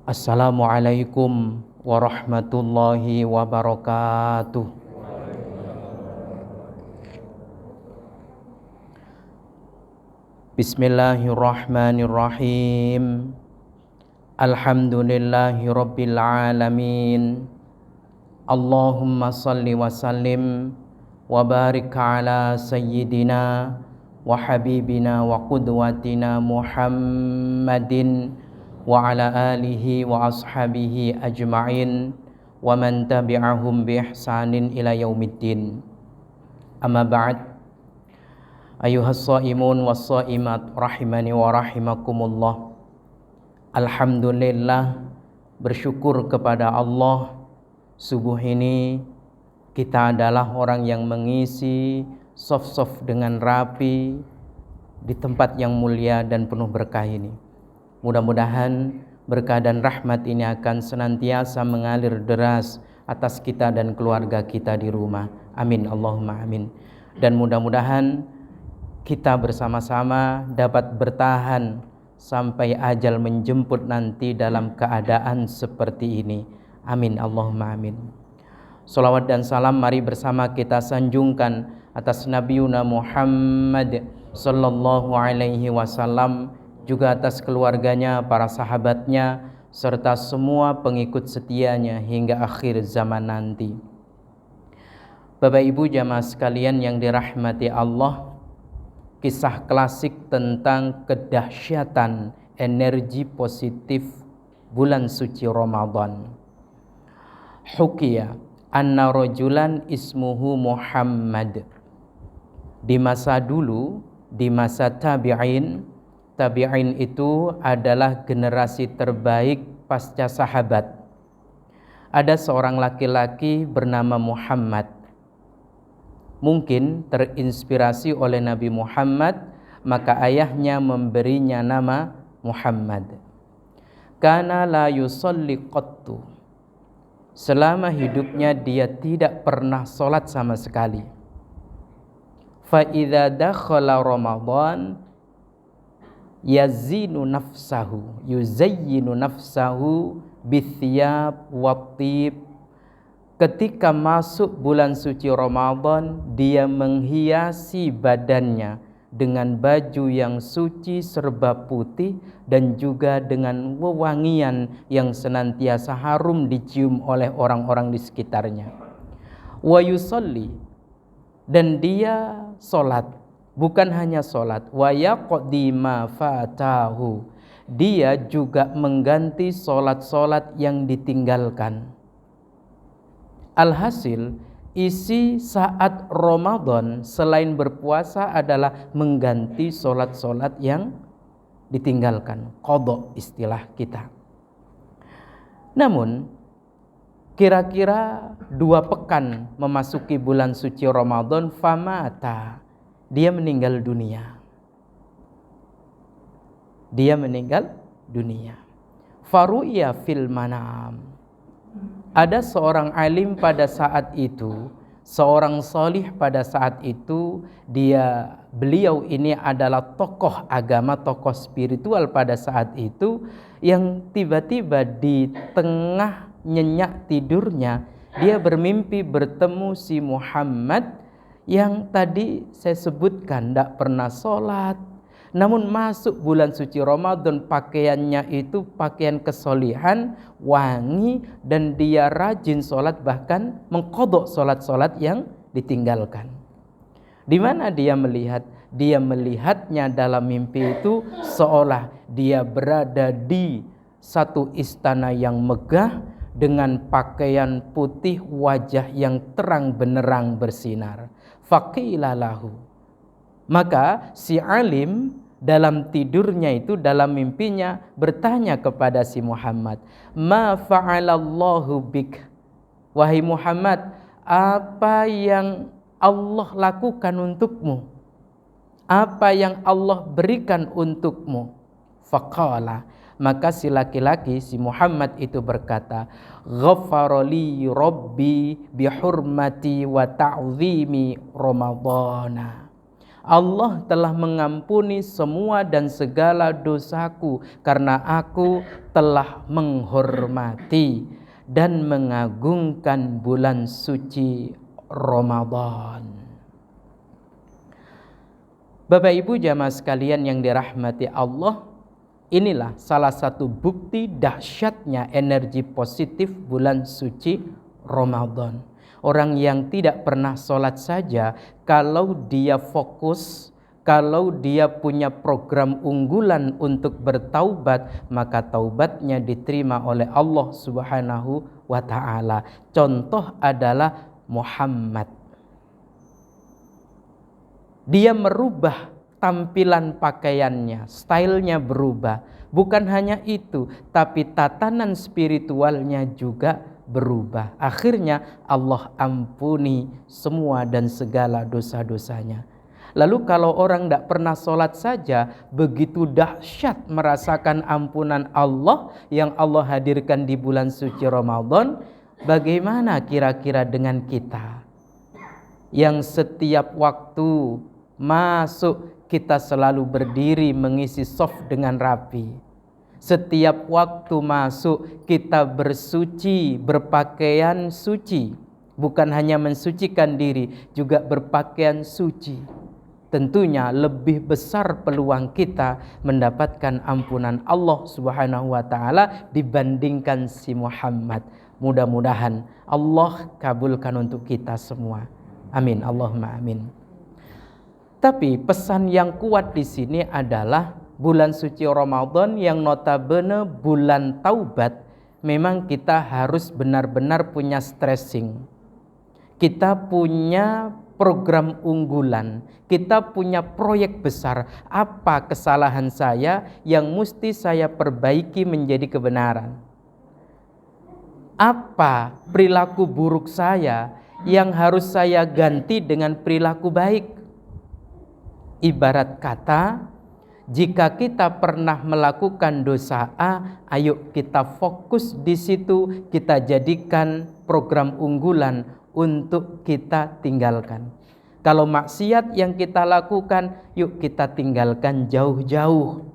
Assalamualaikum warahmatullahi wabarakatuh. Bismillahirrahmanirrahim. Alhamdulillahi rabbil alamin. Allahumma salli wa sallim wa barik ala sayyidina wa habibina wa qudwatina Muhammadin wa ala alihi wa ashabihi ajma'in wa man tabi'ahum bi ihsanin ila yaumiddin. Amma ba'd. Ayuhas shaimun was shaimat rahimani wa rahimakumullah. Alhamdulillah, bersyukur kepada Allah. Subuh ini kita adalah orang yang mengisi soft dengan rapi di tempat yang mulia dan penuh berkah ini. Mudah-mudahan berkah dan rahmat ini akan senantiasa mengalir deras atas kita dan keluarga kita di rumah. Amin, Allahumma amin. Dan mudah-mudahan kita bersama-sama dapat bertahan sampai ajal menjemput nanti dalam keadaan seperti ini. Amin, Allahumma amin. Salawat dan salam mari bersama kita sanjungkan atas Nabiuna Muhammad sallallahu alaihi wasallam, juga atas keluarganya, para sahabatnya, serta semua pengikut setianya hingga akhir zaman nanti. Bapak Ibu jamaah sekalian yang dirahmati Allah, kisah klasik tentang kedahsyatan energi positif bulan suci Ramadan. Hukiya anna rajulan ismuhu Muhammad. Di masa dulu, di masa tabi'in itu adalah generasi terbaik pasca sahabat. Ada seorang laki-laki bernama Muhammad. Mungkin terinspirasi oleh Nabi Muhammad, maka ayahnya memberinya nama Muhammad. Kana la yusalli qattu. Selama hidupnya dia tidak pernah sholat sama sekali. Fa idza dakhala Ramadan yuzayyinu nafsahu bithiyab wattib. Ketika masuk bulan suci Ramadan, dia menghiasi badannya dengan baju yang suci serba putih dan juga dengan wewangian yang senantiasa harum dicium oleh orang-orang di sekitarnya. Wa yusalli, dan dia solat. Bukan hanya solat, wa yaqdi ma fatahu, dia juga mengganti solat-solat yang ditinggalkan. Alhasil, isi saat Ramadan selain berpuasa adalah mengganti solat-solat yang ditinggalkan, qadha istilah kita. Namun, kira-kira 2 pekan memasuki bulan suci Ramadan, famata, dia meninggal dunia. Faru'iya fil manam. Ada seorang alim pada saat itu, seorang solih pada saat itu, beliau ini adalah tokoh agama, tokoh spiritual pada saat itu, yang tiba-tiba di tengah nyenyak tidurnya, dia bermimpi bertemu si Muhammad yang tadi saya sebutkan tidak pernah sholat. Namun masuk bulan suci Ramadan, pakaiannya itu pakaian kesolihan, wangi, dan dia rajin sholat, bahkan mengqadha sholat-sholat yang ditinggalkan. Di mana dia melihat? Dia melihatnya dalam mimpi itu seolah dia berada di satu istana yang megah dengan pakaian putih, wajah yang terang benderang bersinar. Faqila lahu, maka si alim dalam tidurnya itu, dalam mimpinya bertanya kepada si Muhammad, ma fa'alallahu bik, wahai Muhammad, apa yang Allah lakukan untukmu, apa yang Allah berikan untukmu? Faqala, maka si laki-laki, si Muhammad itu berkata, ghafarali rabbi bihurmati wa ta'zimi ramadana. Allah telah mengampuni semua dan segala dosaku karena aku telah menghormati dan mengagungkan bulan suci Ramadan. Bapak Ibu jamaah sekalian yang dirahmati Allah, inilah salah satu bukti dahsyatnya energi positif bulan suci Ramadan. Orang yang tidak pernah sholat saja, kalau dia fokus, kalau dia punya program unggulan untuk bertaubat, maka taubatnya diterima oleh Allah Subhanahu wa ta'ala. Contoh adalah Muhammad. Dia merubah tampilan pakaiannya, stylenya berubah. Bukan hanya itu, tapi tatanan spiritualnya juga berubah. Akhirnya Allah ampuni semua dan segala dosa-dosanya. Lalu kalau orang tidak pernah sholat saja, begitu dahsyat merasakan ampunan Allah yang Allah hadirkan di bulan suci Ramadan, bagaimana kira-kira dengan kita yang setiap waktu masuk kita selalu berdiri mengisi shaf dengan rapi. Setiap waktu masuk kita bersuci, berpakaian suci. Bukan hanya mensucikan diri, juga berpakaian suci. Tentunya lebih besar peluang kita mendapatkan ampunan Allah Subhanahu wa ta'ala dibandingkan si Muhammad. Mudah-mudahan Allah kabulkan untuk kita semua. Amin, Allahumma amin. Tapi pesan yang kuat di sini adalah bulan suci Ramadan yang notabene bulan taubat, memang kita harus benar-benar punya stressing. Kita punya program unggulan, kita punya proyek besar. Apa kesalahan saya yang mesti saya perbaiki menjadi kebenaran? Apa perilaku buruk saya yang harus saya ganti dengan perilaku baik? Ibarat kata, jika kita pernah melakukan dosa A, ayo kita fokus di situ, kita jadikan program unggulan untuk kita tinggalkan. Kalau maksiat yang kita lakukan, yuk kita tinggalkan jauh-jauh.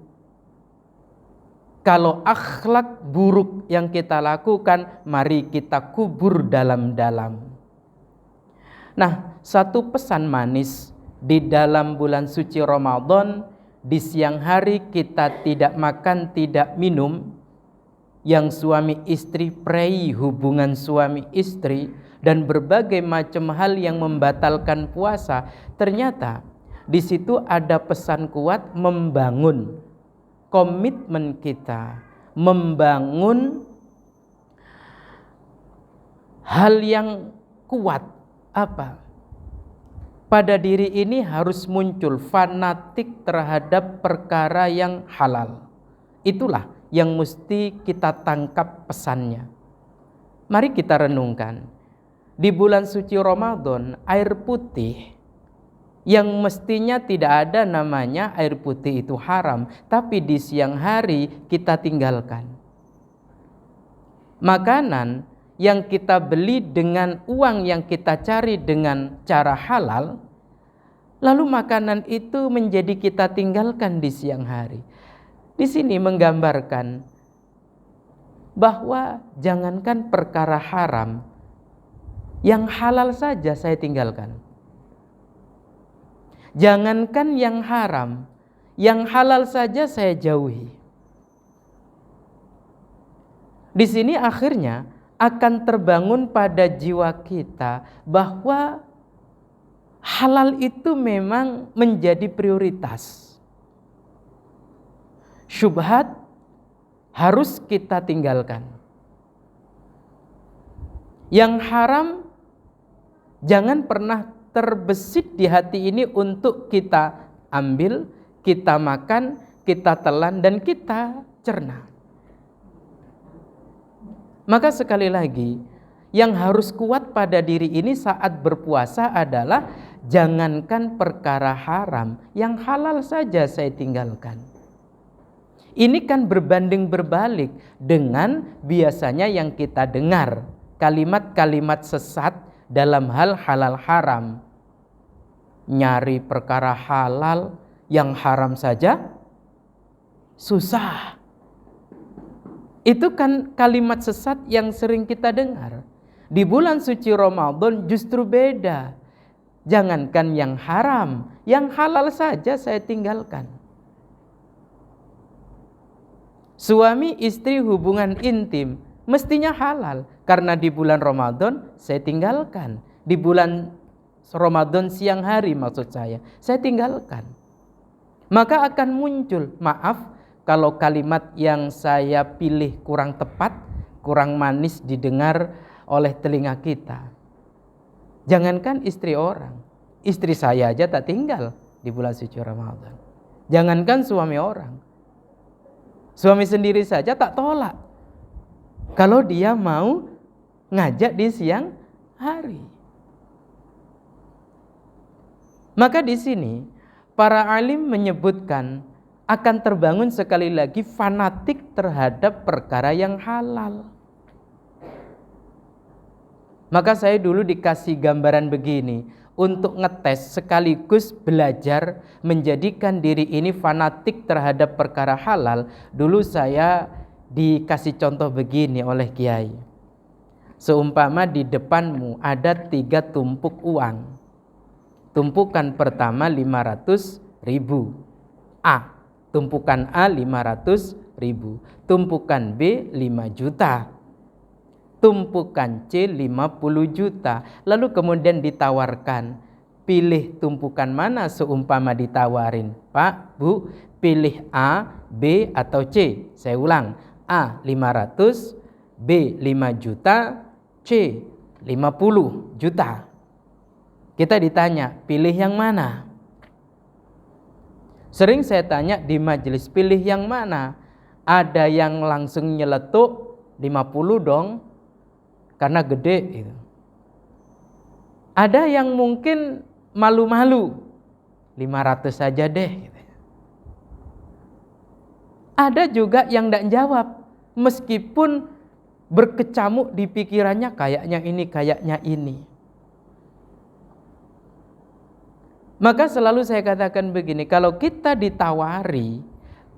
Kalau akhlak buruk yang kita lakukan, mari kita kubur dalam-dalam. Nah, satu pesan manis di dalam bulan suci Ramadan, di siang hari kita tidak makan, tidak minum. Yang suami istri pray hubungan suami istri dan berbagai macam hal yang membatalkan puasa. Ternyata di situ ada pesan kuat membangun komitmen kita, membangun hal yang kuat. Apa? Pada diri ini harus muncul fanatik terhadap perkara yang halal. Itulah yang mesti kita tangkap pesannya. Mari kita renungkan. Di bulan suci Ramadan, air putih yang mestinya tidak ada namanya air putih itu haram, tapi di siang hari kita tinggalkan. Makanan yang kita beli dengan uang yang kita cari dengan cara halal, lalu makanan itu menjadi kita tinggalkan di siang hari. Di sini menggambarkan bahwa jangankan perkara haram, yang halal saja saya tinggalkan. Jangankan yang haram, yang halal saja saya jauhi. Di sini akhirnya akan terbangun pada jiwa kita bahwa halal itu memang menjadi prioritas. Syubhat harus kita tinggalkan. Yang haram jangan pernah terbesit di hati ini untuk kita ambil, kita makan, kita telan, dan kita cerna. Maka sekali lagi, yang harus kuat pada diri ini saat berpuasa adalah jangankan perkara haram, yang halal saja saya tinggalkan. Ini kan berbanding berbalik dengan biasanya yang kita dengar, kalimat-kalimat sesat dalam hal halal haram. nyari perkara halal, yang haram saja susah. Itu kan kalimat sesat yang sering kita dengar. Di bulan suci Ramadan justru beda. Jangankan yang haram, yang halal saja saya tinggalkan. Suami istri hubungan intim mestinya halal, karena di bulan Ramadan saya tinggalkan. Di bulan Ramadan siang hari maksud saya tinggalkan. Maka akan muncul, maaf kalau kalimat yang saya pilih kurang tepat, kurang manis didengar oleh telinga kita. Jangankan istri orang, istri saya aja tak tinggal di bulan suci Ramadan. Jangankan suami orang, suami sendiri saja tak tolak kalau dia mau ngajak di siang hari. Maka di sini para alim menyebutkan akan terbangun sekali lagi fanatik terhadap perkara yang halal. Maka saya dulu dikasih gambaran begini, untuk ngetes sekaligus belajar menjadikan diri ini fanatik terhadap perkara halal. Dulu saya dikasih contoh begini oleh kiai. Seumpama di depanmu ada 3 tumpuk uang. Tumpukan pertama 500.000 A, tumpukan A 500.000, tumpukan B 5 juta, tumpukan C 50 juta. Lalu kemudian ditawarkan, pilih tumpukan mana seumpama ditawarin, Pak, Bu, pilih A, B atau C. Saya ulang, A 500, B 5 juta, C 50 juta. Kita ditanya, pilih yang mana? Sering saya tanya di majelis, pilih yang mana? Ada yang langsung nyeletuk 50 dong, karena gede gitu. Ada yang mungkin malu-malu, 500 saja deh gitu. Ada juga yang tidak jawab, meskipun berkecamuk di pikirannya, kayaknya ini. Maka selalu saya katakan begini, kalau kita ditawari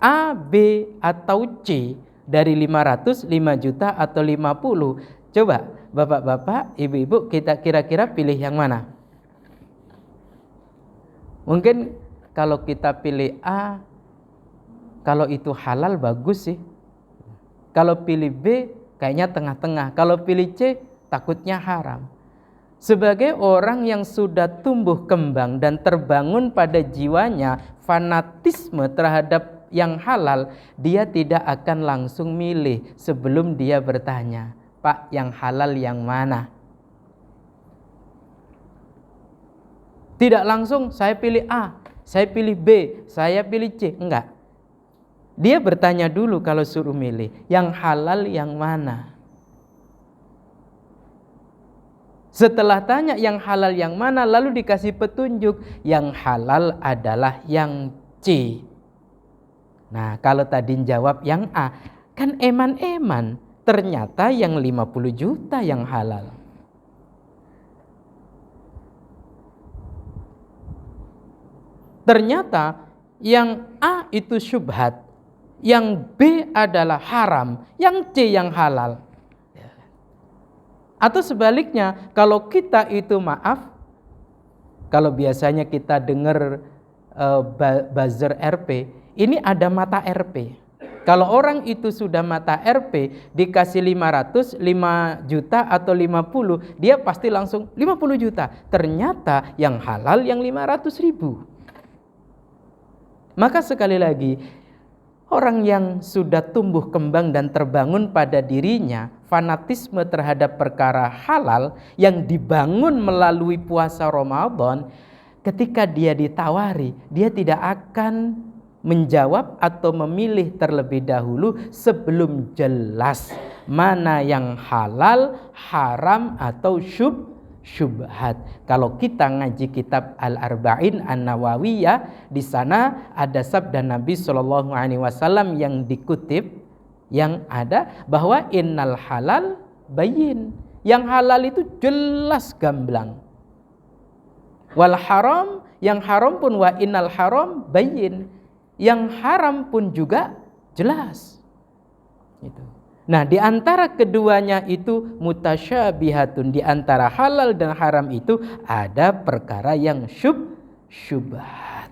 A, B atau C dari 500, 5 juta atau 50, coba bapak-bapak, ibu-ibu, kita kira-kira pilih yang mana? Mungkin kalau kita pilih A, kalau itu halal bagus sih. Kalau pilih B, kayaknya tengah-tengah. Kalau pilih C, takutnya haram. Sebagai orang yang sudah tumbuh kembang dan terbangun pada jiwanya fanatisme terhadap yang halal, dia tidak akan langsung milih sebelum dia bertanya, Pak, yang halal yang mana? Tidak langsung saya pilih A, saya pilih B, saya pilih C, enggak. Dia bertanya dulu kalau suruh milih, yang halal yang mana? Setelah tanya yang halal yang mana, lalu dikasih petunjuk, yang halal adalah yang C. Nah, kalau tadi jawab yang A, kan eman-eman, ternyata yang 50 juta yang halal. Ternyata yang A itu syubhat, yang B adalah haram, yang C yang halal. Atau sebaliknya, kalau kita itu maaf, kalau biasanya kita dengar buzzer RP, ini ada mata RP. Kalau orang itu sudah mata RP, dikasih 500, 5 juta atau 50, dia pasti langsung 50 juta. Ternyata yang halal yang 500.000. Maka sekali lagi, orang yang sudah tumbuh kembang dan terbangun pada dirinya fanatisme terhadap perkara halal yang dibangun melalui puasa Ramadan, ketika dia ditawari, dia tidak akan menjawab atau memilih terlebih dahulu sebelum jelas mana yang halal, haram atau syubhat. Kalau kita ngaji kitab Al-Arba'in An-Nawawiyah, di sana ada sabda Nabi SAW yang dikutip, yang ada bahwa innal halal bayyin. Yang halal itu jelas gamblang. Wal haram, yang haram pun wa innal haram bayyin. Yang haram pun juga jelas. Gitu. Nah, di antara keduanya itu mutasyabihatun, di antara halal dan haram itu ada perkara yang syubhat.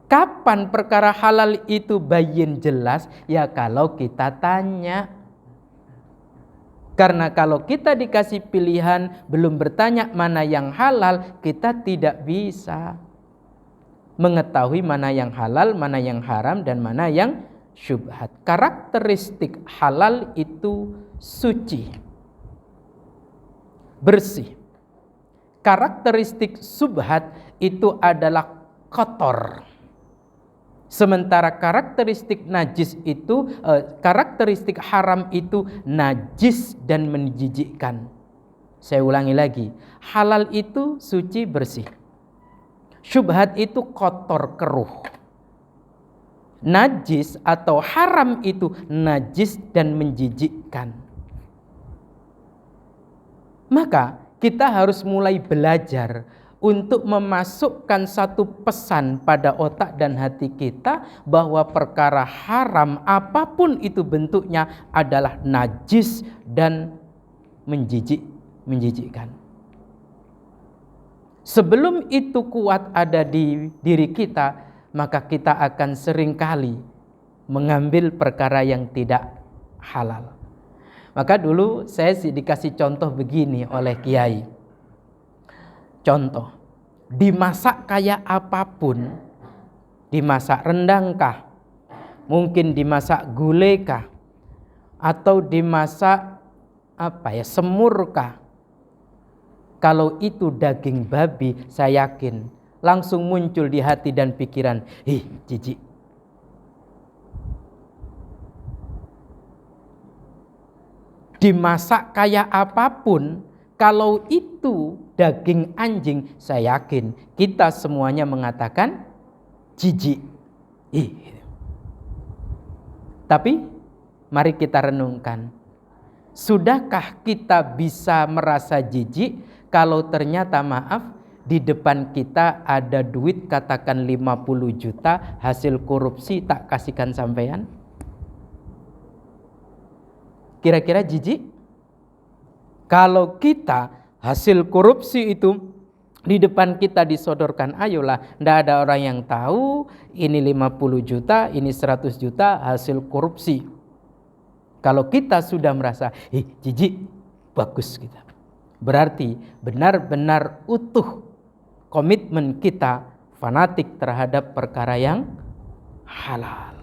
Kapan perkara halal itu bayyin jelas? Ya kalau kita tanya. Karena kalau kita dikasih pilihan belum bertanya mana yang halal, kita tidak bisa mengetahui mana yang halal, mana yang haram, dan mana yang syubhat. Karakteristik halal itu suci, bersih. Karakteristik syubhat itu adalah kotor. Sementara karakteristik najis itu, karakteristik haram itu najis dan menjijikkan. Saya ulangi lagi, halal itu suci bersih. Syubhat itu kotor keruh. Najis atau haram itu najis dan menjijikkan. Maka kita harus mulai belajar untuk memasukkan satu pesan pada otak dan hati kita bahwa perkara haram apapun itu bentuknya adalah najis dan menjijikkan. Sebelum itu kuat ada di diri kita, maka kita akan seringkali mengambil perkara yang tidak halal. Maka dulu saya dikasih contoh begini oleh kiai. Contoh, dimasak kayak apapun, dimasak rendang kah, mungkin dimasak gulai kah, atau dimasak semur kah, kalau itu daging babi, saya yakin langsung muncul di hati dan pikiran, jijik. Dimasak kayak apapun, kalau itu daging anjing, saya yakin kita semuanya mengatakan jijik. Tapi mari kita renungkan. Sudahkah kita bisa merasa jijik kalau ternyata di depan kita ada duit katakan 50 juta hasil korupsi tak kasihkan sampean? Kira-kira jijik? Kalau kita hasil korupsi itu di depan kita disodorkan, ayolah, tidak ada orang yang tahu ini 50 juta, ini 100 juta hasil korupsi. Kalau kita sudah merasa, jijik, bagus kita. Berarti benar-benar utuh komitmen kita fanatik terhadap perkara yang halal.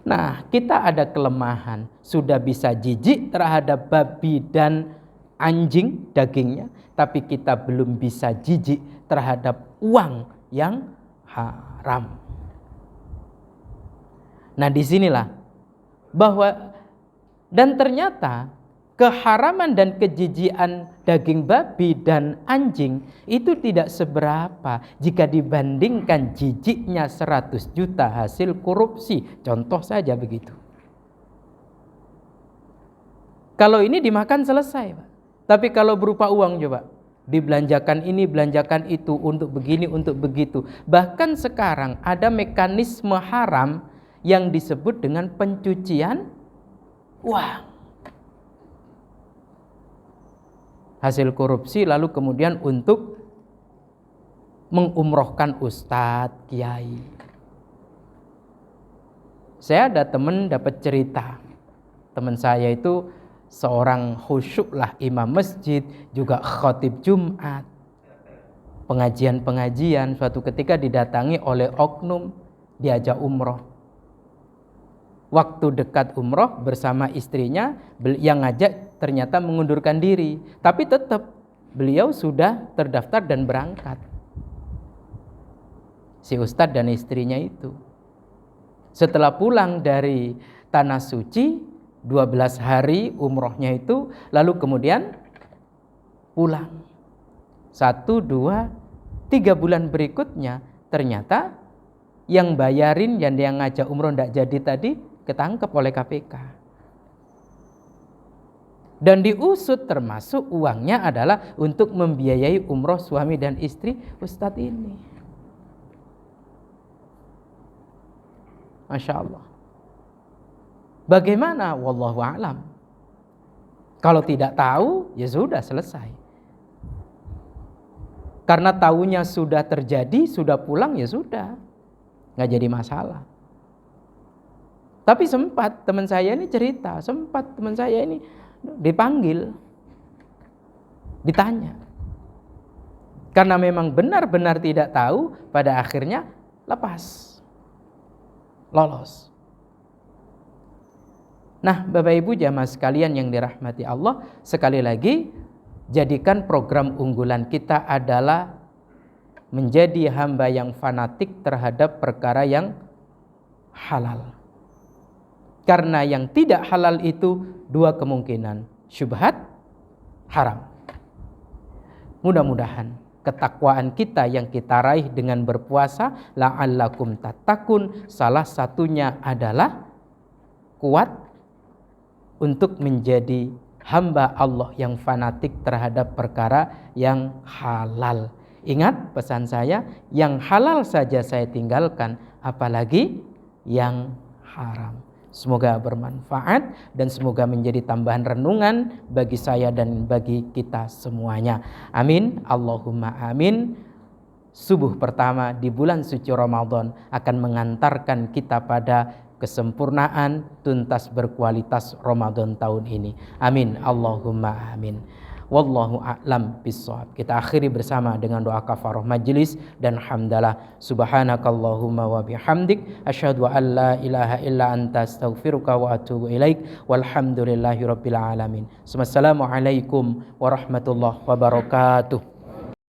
Nah, kita ada kelemahan, sudah bisa jijik terhadap babi dan anjing dagingnya, tapi kita belum bisa jijik terhadap uang yang haram. Nah, disinilah bahwa dan ternyata keharaman dan kejijikan daging babi dan anjing itu tidak seberapa jika dibandingkan jijiknya 100 juta hasil korupsi. Contoh saja begitu. Kalau ini dimakan selesai, Pak. Tapi kalau berupa uang coba, dibelanjakan ini, belanjakan itu, untuk begini, untuk begitu. Bahkan sekarang ada mekanisme haram yang disebut dengan pencucian uang. Hasil korupsi lalu kemudian untuk mengumrohkan ustadz, kiai. Saya ada teman dapat cerita. Teman saya itu seorang khusyuk lah, imam masjid, juga khatib Jumat. Pengajian-pengajian, suatu ketika didatangi oleh oknum, diajak umroh. Waktu dekat umroh bersama istrinya, yang ngajak ternyata mengundurkan diri. Tapi tetap beliau sudah terdaftar dan berangkat. Si ustadz dan istrinya itu. Setelah pulang dari Tanah Suci, 12 hari umrohnya itu, lalu kemudian pulang. 1, 2, 3 bulan berikutnya, ternyata yang bayarin dan yang ngajak umroh tidak jadi tadi, ketangkep oleh KPK. Dan diusut termasuk uangnya adalah untuk membiayai umroh suami dan istri Ustadz ini. Masya Allah. Bagaimana? Wallahu a'lam. Kalau tidak tahu, ya sudah selesai. Karena tahunya sudah terjadi, sudah pulang, ya sudah. Nggak jadi masalah. Tapi sempat teman saya ini cerita, sempat teman saya ini dipanggil, ditanya. Karena memang benar-benar tidak tahu, pada akhirnya lepas, lolos. Nah, Bapak Ibu jamaah sekalian yang dirahmati Allah, sekali lagi jadikan program unggulan kita adalah menjadi hamba yang fanatik terhadap perkara yang halal. Karena yang tidak halal itu dua kemungkinan, syubhat, haram. Mudah-mudahan ketakwaan kita yang kita raih dengan berpuasa, la'allakum tattaqun, salah satunya adalah kuat untuk menjadi hamba Allah yang fanatik terhadap perkara yang halal. Ingat pesan saya, yang halal saja saya tinggalkan, apalagi yang haram. Semoga bermanfaat dan semoga menjadi tambahan renungan bagi saya dan bagi kita semuanya. Amin. Allahumma amin. Subuh pertama di bulan suci Ramadan akan mengantarkan kita pada kesempurnaan tuntas berkualitas Ramadan tahun ini. Amin. Allahumma amin. Wallahu a'lam bissawab. Kita akhiri bersama dengan doa kafarah majelis dan hamdalah. Subhanakallahumma wa bihamdik asyhadu an la ilaha illa anta astaghfiruka wa atubu ilaik. Walhamdulillahirabbil alamin. Wassalamualaikum warahmatullahi wabarakatuh.